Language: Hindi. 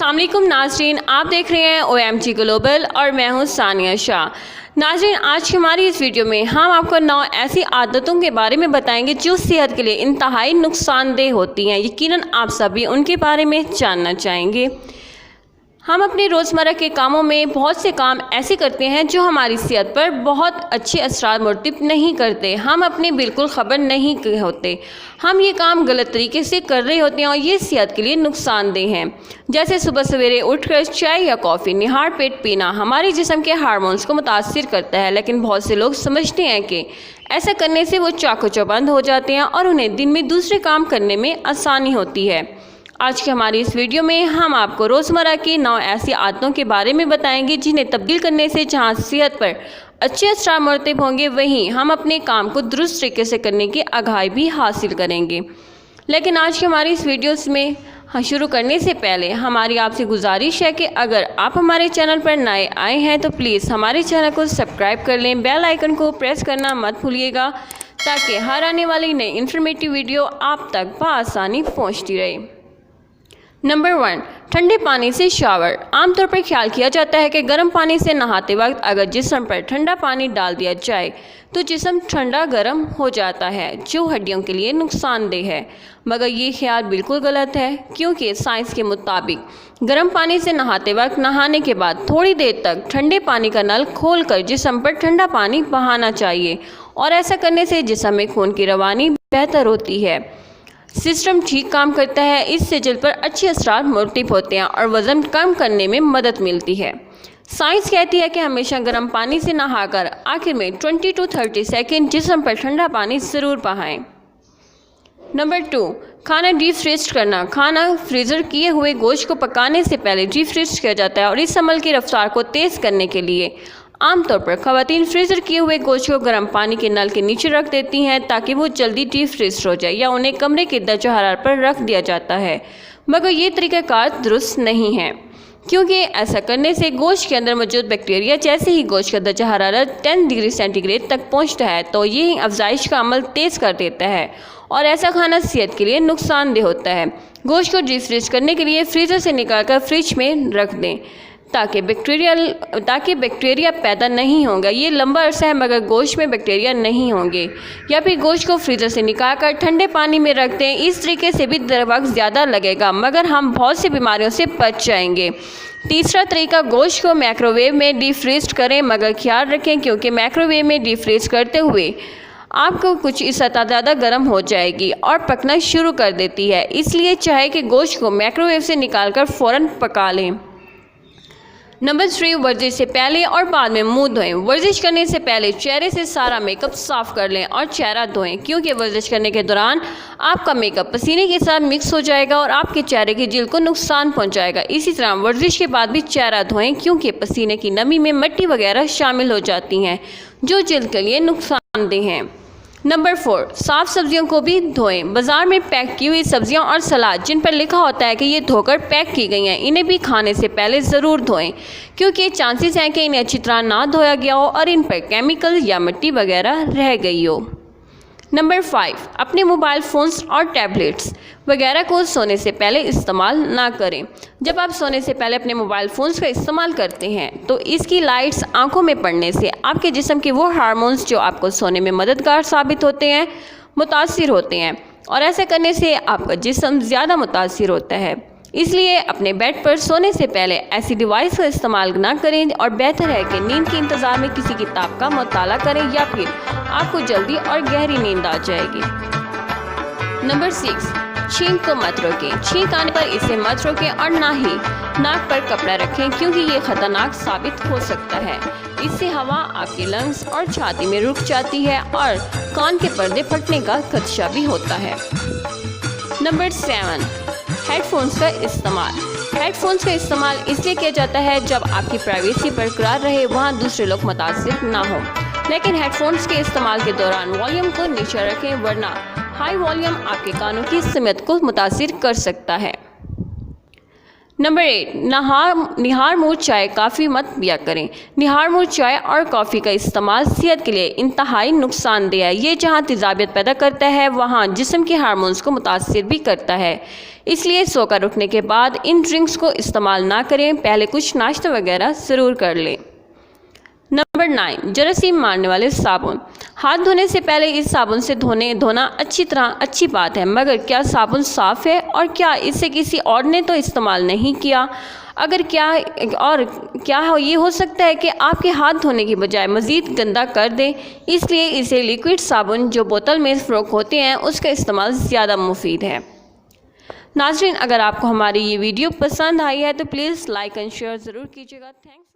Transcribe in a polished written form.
अस्सलाम वालेकुम नाज़रीन, आप देख रहे हैं OMG ग्लोबल और मैं हूं सानिया शाह। नाज़रीन, आज की हमारी इस वीडियो में हम आपको 9 ऐसी आदतों के बारे में बताएंगे जो सेहत के लिए इंतहाई नुकसानदेह होती हैं। यकीनन आप सभी उनके बारे में जानना चाहेंगे। हम अपने रोज़मर्रा के कामों में बहुत से काम ऐसे करते हैं जो हमारी सेहत पर बहुत अच्छे असरात मुरतब नहीं करते। हम अपने बिल्कुल ख़बर नहीं होते, हम ये काम गलत तरीके से कर रहे होते हैं और ये सेहत के लिए नुकसानदेह हैं। जैसे सुबह सवेरे उठकर चाय या कॉफ़ी निहार पेट पीना हमारे जिस्म के हार्मोन्स को मुतासिर करता है, लेकिन बहुत से लोग समझते हैं कि ऐसा करने से वो चाको चौबंद हो जाते हैं और उन्हें दिन में दूसरे काम करने में आसानी होती है। आज की हमारी इस वीडियो में हम आपको रोज़मर्रा की 9 ऐसी आदतों के बारे में बताएंगे जिन्हें तब्दील करने से जहां सेहत पर अच्छे असरात मुरतब होंगे, वहीं हम अपने काम को दुरुस्त तरीके से करने की आगाही भी हासिल करेंगे। लेकिन आज की हमारी इस वीडियोस में शुरू करने से पहले हमारी आपसे गुजारिश है कि अगर आप हमारे चैनल पर नए आए हैं तो प्लीज़ हमारे चैनल को सब्सक्राइब कर लें, बेल आइकन को प्रेस करना मत भूलिएगा ताकि हर आने वाली नई इन्फॉर्मेटिव वीडियो आप तक बआसानी पहुँचती रहे। नंबर 1, ठंडे पानी से शावर। आमतौर पर ख्याल किया जाता है कि गर्म पानी से नहाते वक्त अगर जिस्म पर ठंडा पानी डाल दिया जाए तो जिस्म ठंडा गर्म हो जाता है, जो हड्डियों के लिए नुकसानदेह है। मगर ये ख्याल बिल्कुल गलत है, क्योंकि साइंस के मुताबिक गर्म पानी से नहाते वक्त नहाने के बाद थोड़ी देर तक ठंडे पानी का नल खोलकर जिस्म पर ठंडा पानी बहाना चाहिए और ऐसा करने से जिस्म में खून की रवानी बेहतर होती है, सिस्टम ठीक काम करता है। इससे जल्द पर अच्छे असरात मुरतब होते हैं और वज़न कम करने में मदद मिलती है। साइंस कहती है कि हमेशा गर्म पानी से नहाकर आखिर में 20 to 30 सेकेंड जिस्म पर ठंडा पानी ज़रूर बहाएं। नंबर 2, खाना डीप फ्रीज करना। खाना फ्रीज़र किए हुए गोश्त को पकाने से पहले डीप फ्रीज किया जाता है और इस अमल की रफ्तार को तेज़ करने के लिए आमतौर पर ख़वातीन फ्रीज़र किए हुए गोश्त को गर्म पानी के नल के नीचे रख देती हैं ताकि वो जल्दी डीप फ्रीज हो जाए, या उन्हें कमरे के दर्जा हरारत पर रख दिया जाता है। मगर ये तरीक़ाकार दुरुस्त नहीं है, क्योंकि ऐसा करने से गोश्त के अंदर मौजूद बैक्टीरिया जैसे ही गोश्त का दर्जा हरारत 10 डिग्री सेंटीग्रेड तक पहुँचता है तो ये अफजाइश का अमल तेज़ कर देता है और ऐसा खाना सेहत के लिए नुकसानदेह होता है। गोश्त को डीप फ्रीज करने के लिए फ्रीज़र से निकालकर फ्रिज में रख दें ताकि बैक्टीरिया पैदा नहीं होगा। ये लंबा अरसा है मगर गोश्त में बैक्टीरिया नहीं होंगे। या फिर गोश्त को फ्रीज़र से निकालकर ठंडे पानी में रख दें। इस तरीके से भी वक्त ज़्यादा लगेगा मगर हम बहुत सी बीमारियों से बच जाएंगे। तीसरा तरीका, गोश्त को माइक्रोवेव में डीप फ्रीज करें, मगर ख्याल रखें क्योंकि माइक्रोवेव में डीप फ्रीज करते हुए आपको कुछ इस सतह ज़्यादा गर्म हो जाएगी और पकना शुरू कर देती है, इसलिए चाहे कि गोश्त को माइक्रोवेव से निकालकर फ़ौरन पका लें। नंबर 3, वर्जिश से पहले और बाद में मुंह धोएं। वर्जिश करने से पहले चेहरे से सारा मेकअप साफ़ कर लें और चेहरा धोएं, क्योंकि वर्जिश करने के दौरान आपका मेकअप पसीने के साथ मिक्स हो जाएगा और आपके चेहरे की जिल्द को नुकसान पहुंचाएगा। इसी तरह वर्जिश के बाद भी चेहरा धोएं, क्योंकि पसीने की नमी में मिट्टी वगैरह शामिल हो जाती हैं जो जिल्द के लिए नुकसानदेह हैं। नंबर 4, साफ़ सब्जियों को भी धोएं। बाज़ार में पैक की हुई सब्जियां और सलाद जिन पर लिखा होता है कि ये धोकर पैक की गई हैं, इन्हें भी खाने से पहले ज़रूर धोएं, क्योंकि चांसेस हैं कि इन्हें अच्छी तरह ना धोया गया हो और इन पर केमिकल या मिट्टी वगैरह रह गई हो। नंबर 5, अपने मोबाइल फ़ोन्स और टैबलेट्स वगैरह को सोने से पहले इस्तेमाल ना करें। जब आप सोने से पहले अपने मोबाइल फ़ोन्स का इस्तेमाल करते हैं तो इसकी लाइट्स आंखों में पड़ने से आपके जिस्म के वो हार्मोन्स जो आपको सोने में मददगार साबित होते हैं मुतासिर होते हैं, और ऐसा करने से आपका जिस्म ज़्यादा मुतासिर होता है। इसलिए अपने बेड पर सोने से पहले ऐसी डिवाइस का इस्तेमाल ना करें और बेहतर है कि नींद के इंतज़ार में किसी किताब का मुताला करें, या फिर आपको जल्दी और गहरी नींद आ जाएगी। नंबर 6, छींक को मत रोकें। छींक आने पर इसे मत रोकें और ना ही नाक पर कपड़ा रखें, क्योंकि ये ख़तरनाक साबित हो सकता है। इससे हवा आपके लंग्स और छाती में रुक जाती है और कान के पर्दे फटने का खदशा भी होता है। नंबर 7, हेडफोन्स का इस्तेमाल। हेडफोन्स का इस्तेमाल इसलिए किया जाता है जब आपकी प्राइवेसी बरकरार रहे, वहाँ दूसरे लोग मुतासिर ना हो। लेकिन हेडफोन्स के इस्तेमाल के दौरान वॉल्यूम को नीचे रखें, वरना हाई वॉल्यूम आपके कानों की समत को मुतासिर कर सकता है। नंबर 8, निहार मूर चाय कॉफ़ी मत पिया करें। निहार मूर चाय और कॉफ़ी का इस्तेमाल सेहत के लिए इंतहाई नुकसानदेह है। ये जहाँ तेज़ाबियत पैदा करता है वहाँ जिस्म के हार्मोन्स को मुतासिर भी करता है। इसलिए सोकर उठने के बाद इन ड्रिंक्स को इस्तेमाल ना करें, पहले कुछ नाश्ता वगैरह ज़रूर कर लें। नंबर 9, जरासीम मारने वाले साबुन। हाथ धोने से पहले इस साबुन से धोना अच्छी बात है, मगर क्या साबुन साफ़ है और क्या इसे किसी और ने तो इस्तेमाल नहीं किया? अगर क्या ये हो सकता है कि आपके हाथ धोने की बजाय मज़ीद गंदा कर दें। इसलिए इसे लिक्विड साबुन जो बोतल में फ़रोख्त होते हैं उसका इस्तेमाल ज़्यादा मुफीद है। नाज़रीन, अगर आपको हमारी ये वीडियो पसंद आई है तो प्लीज़ लाइक एंड शेयर ज़रूर कीजिएगा। थैंक्स।